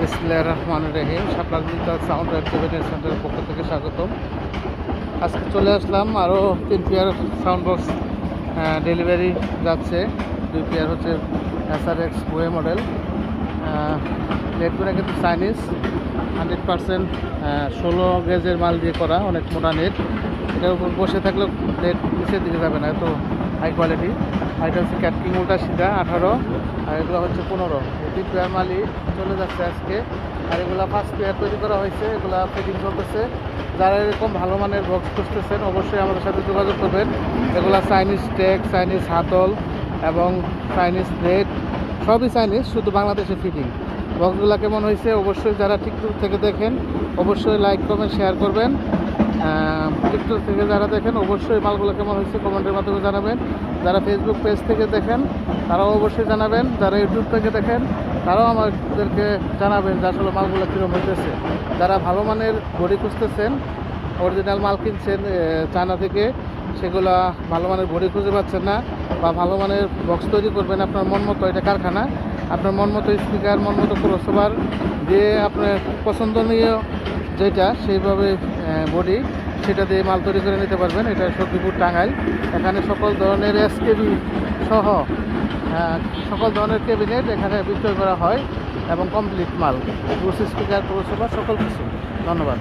বিসমিল্লাহির রহমানির রহিম। শাপলা digital sound activation সেন্টারের পক্ষ থেকে স্বাগতম। আজকে চলে আসলাম, আরও 3 পেয়ার সাউন্ড বক্স ডেলিভারি যাচ্ছে। 2 পেয়ার হচ্ছে SRX ওয়ে মডেল। নেটগুলো কিন্তু চাইনিজ, 100% 16 গেজের মাল দিয়ে করা, অনেক মোটা নেট। এটার উপর বসে থাকলেও নেট নিচের দিকে যাবে না, এত হাই কোয়ালিটি। আর এটা হচ্ছে ক্যাটকিং উল্টা সিধা 18, আর এগুলো হচ্ছে 15। এই 3 পেয়ার মালই চলে যাচ্ছে আজকে। আর এগুলো 5 পেয়ার তৈরি করা হয়েছে, এগুলো ফিটিং চলতেছে। যারা এরকম ভালো মানের বক্স খুঁজতেছেন অবশ্যই আমাদের সাথে যোগাযোগ করবেন। এগুলো চাইনিজ টেক, চাইনিজ হাতল এবং চাইনিজ নেট, সবই চাইনিজ, শুধু বাংলাদেশে ফিটিং। বক্সগুলো কেমন হয়েছে অবশ্যই যারা টিকটক থেকে দেখেন অবশ্যই লাইক কমেন্ট শেয়ার করবেন। টিকটক থেকে যারা দেখেন অবশ্যই মালগুলো কেমন হয়েছে কমেন্টের মাধ্যমে জানাবেন। যারা ফেসবুক পেজ থেকে দেখেন তারাও অবশ্যই জানাবেন। যারা ইউটিউব থেকে দেখেন তারাও আমাদেরকে জানাবেন যে আসলে মালগুলো কীরকম হইতেছে। যারা ভালো মানের ঘড়ি খুঁজতেছেন, অরিজিনাল মাল কিনছেন চায়না থেকে, সেগুলো ভালো মানের ঘড়ি খুঁজে পাচ্ছেন না, বা ভালো মানের বক্স তৈরি করবেন আপনার মন মতো, এটা কারখানা, আপনার মন মতো স্পিকার, মন মতো ক্রসওভার দিয়ে আপনার পছন্দনীয় যেটা সেইভাবে বডি, সেটা দিয়ে মাল তৈরি করে নিতে পারবেন। এটা সখীপুর টাঙ্গাইল। এখানে সকল ধরনের এসকেবি সহ সকল ধরনের ক্যাবিনেট এখানে বিক্রয় করা হয় এবং কমপ্লিট মাল, ব্লুটুথ স্পিকার, ক্রসওভার, সকল কিছু। ধন্যবাদ।